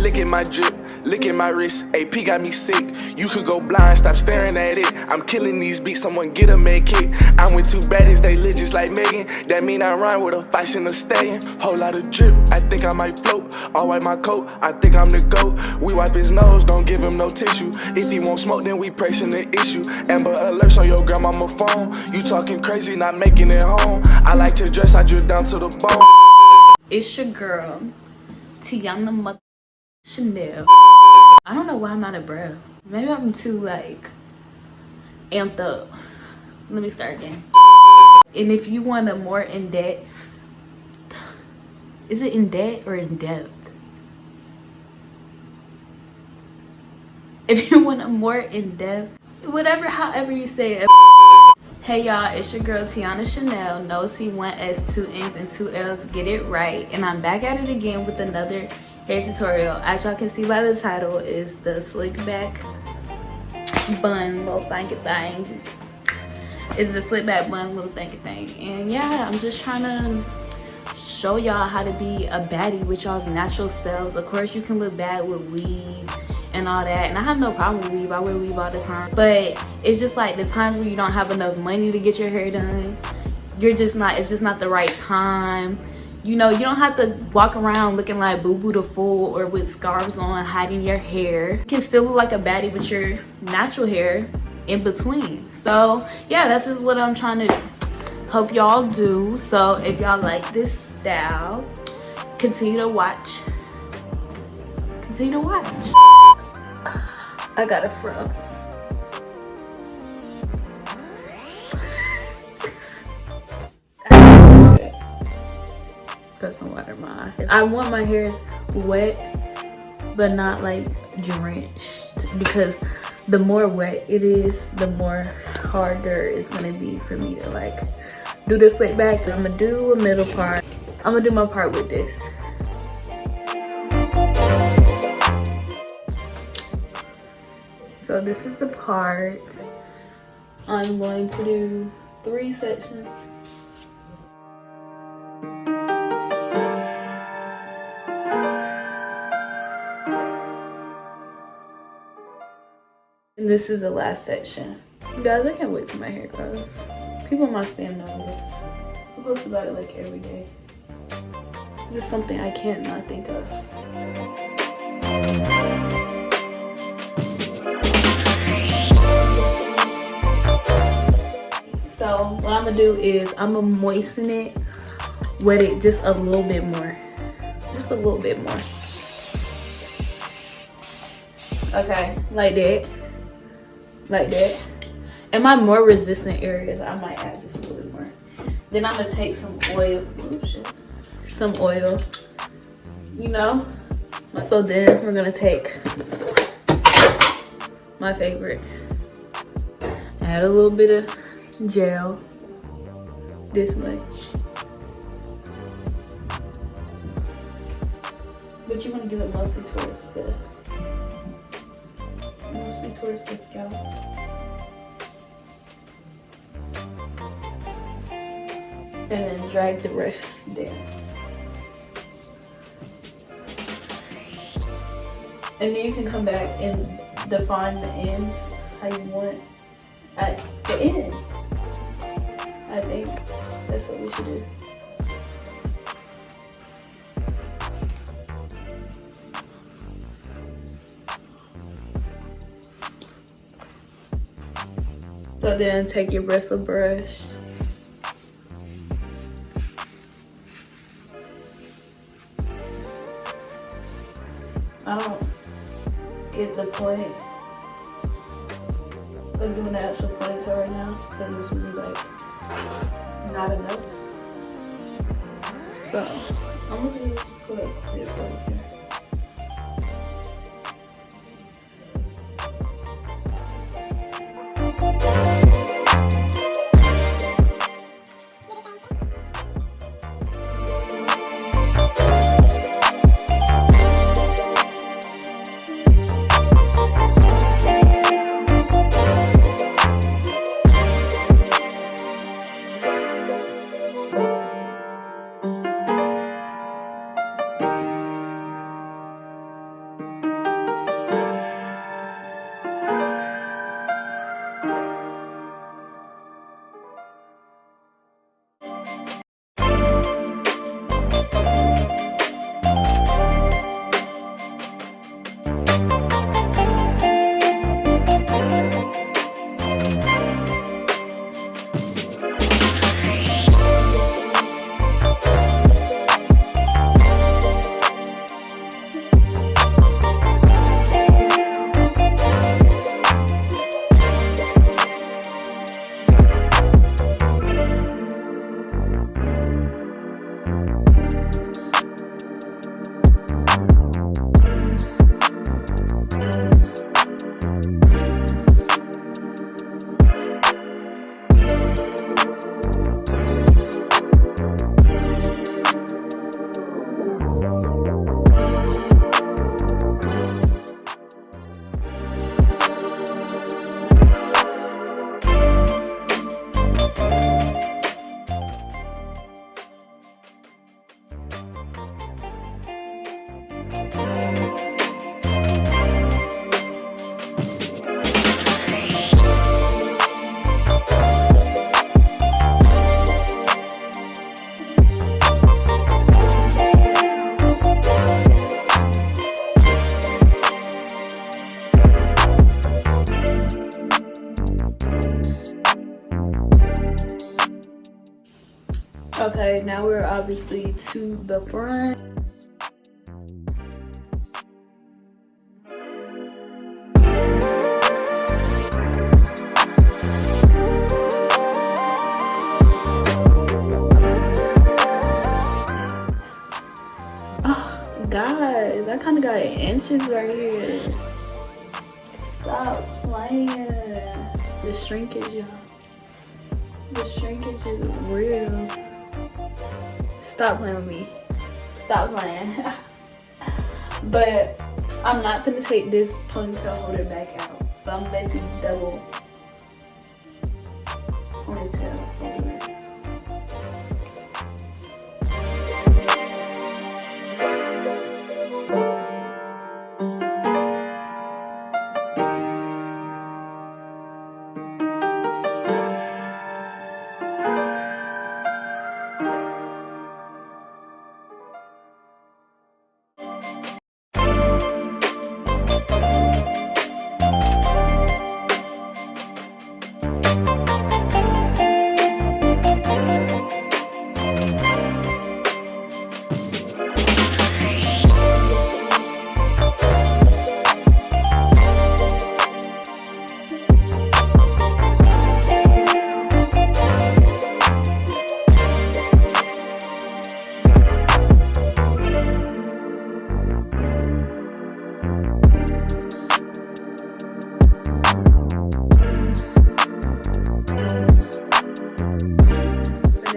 licking my drip, licking my wrist. AP got me sick. You could go blind, stop staring at it. I'm killing these beats, someone get a med kit. I'm with two baddies, they lit just like Megan. That mean I rhyme with a fight in a stallion. Whole lot of drip, I think I might float. I'll wipe my coat, I think I'm the GOAT. We wipe his nose, don't give him no tissue. If he won't smoke, then we pressing the issue. Amber alerts on your grandmama phone. You talking crazy, not making it home. I like to dress, I drip down to the bone. It's your girl, Tiana Shannell. I don't know why I'm not a bro. Maybe I'm too like amped up. Let me start again. And if you want a more in-depth, is it in debt or in depth? If you want a more in-depth, whatever, however you say it. Hey y'all, it's your girl Tiana Shannell. No C1 S 2 N's and 2 L's. Get it right. And I'm back at it again with another hair tutorial. As y'all can see by the title, is the slick back bun little thingy thing. It's the slick back bun little thingy thing. And yeah, I'm just trying to show y'all how to be a baddie with y'all's natural selves. Of course, you can look bad with weave and all that, and I have no problem with weave. I wear weave all the time, but it's just like the times where you don't have enough money to get your hair done, it's just not the right time. You know, you don't have to walk around looking like Boo Boo the Fool or with scarves on hiding your hair. You can still look like a baddie with your natural hair in between. So yeah, that's just what I'm trying to help y'all do. So if y'all like this style, continue to watch. I got a fro. Put some water in my eye. I want my hair wet, but not like drenched, because the more wet it is, the more harder it's gonna be for me to like do the slick back. I'm gonna do a middle part. I'm gonna do my part with this. So this is the part. I'm going to do 3 sections. And this is the last section. Guys, I can't wait till my hair grows. People in my spam know this. I post about it like every day. It's just something I can't not think of. So what I'm gonna do is I'm gonna moisten it, wet it just a little bit more. Just a little bit more. Okay, like that. Like that. And my more resistant areas, I might add just a little bit more. Then I'm gonna take some oil. Some oil, you know? So then we're gonna take my favorite. Add a little bit of gel, this much. But you want to give it mostly towards the scalp. And then drag the rest down. And then you can come back and define the ends how you want at the end. I think that's what we should do. So then take your bristle brush. I don't get the point of doing the actual ponytail right now because it's really like not enough. So I'm gonna just put a clip right here. Okay, now we're obviously to the front. Oh, guys, I kind of got inches right here. Stop playing. The shrinkage, y'all. The shrinkage is real. Stop playing with me. Stop playing. But I'm not gonna take this ponytail holder back out. So I'm basically double ponytail holder.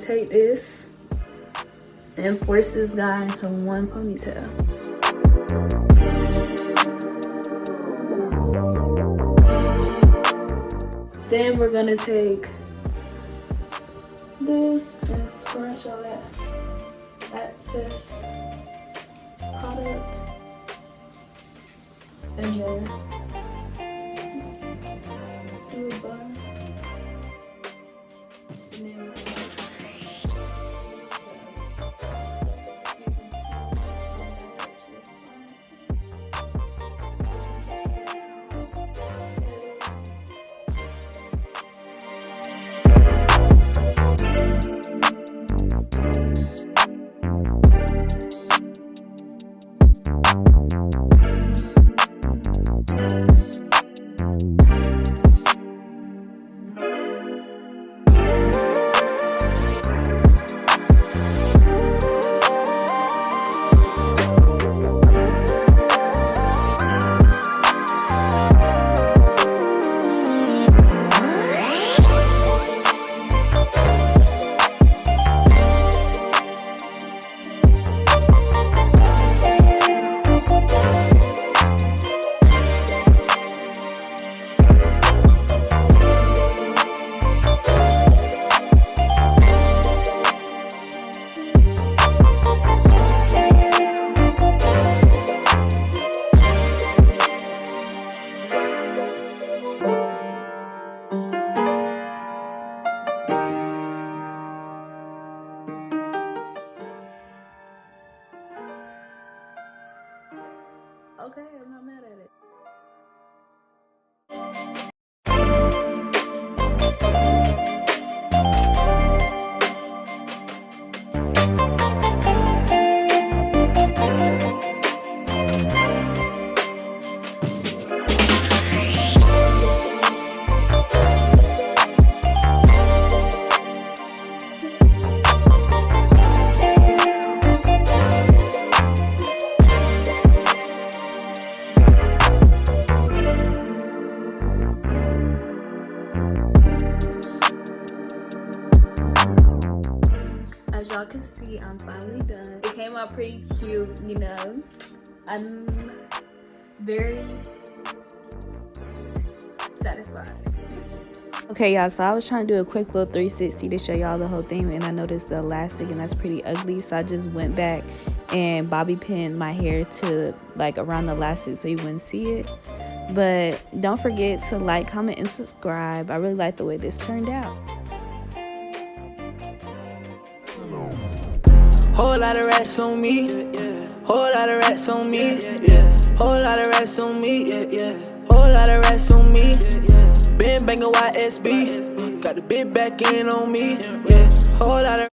Take this and force this guy into one ponytail. Then we're gonna take this and scrunch all that excess product, and then do a bun, and then we're gonna okay, I'm not mad at it. As y'all can see, I'm finally done. It came out pretty cute, you know. I'm very satisfied. Okay, y'all, so I was trying to do a quick little 360 to show y'all the whole thing, and I noticed the elastic, and that's pretty ugly, so I just went back and bobby pinned my hair to like around the elastic so you wouldn't see it. But don't forget to like, comment, and subscribe. I really like the way this turned out. Whole lot of rats on me, whole lot of rats on me, whole lot of rats on me, whole lot of rats on me. Been banging YSB, got the big back in on me, whole lot of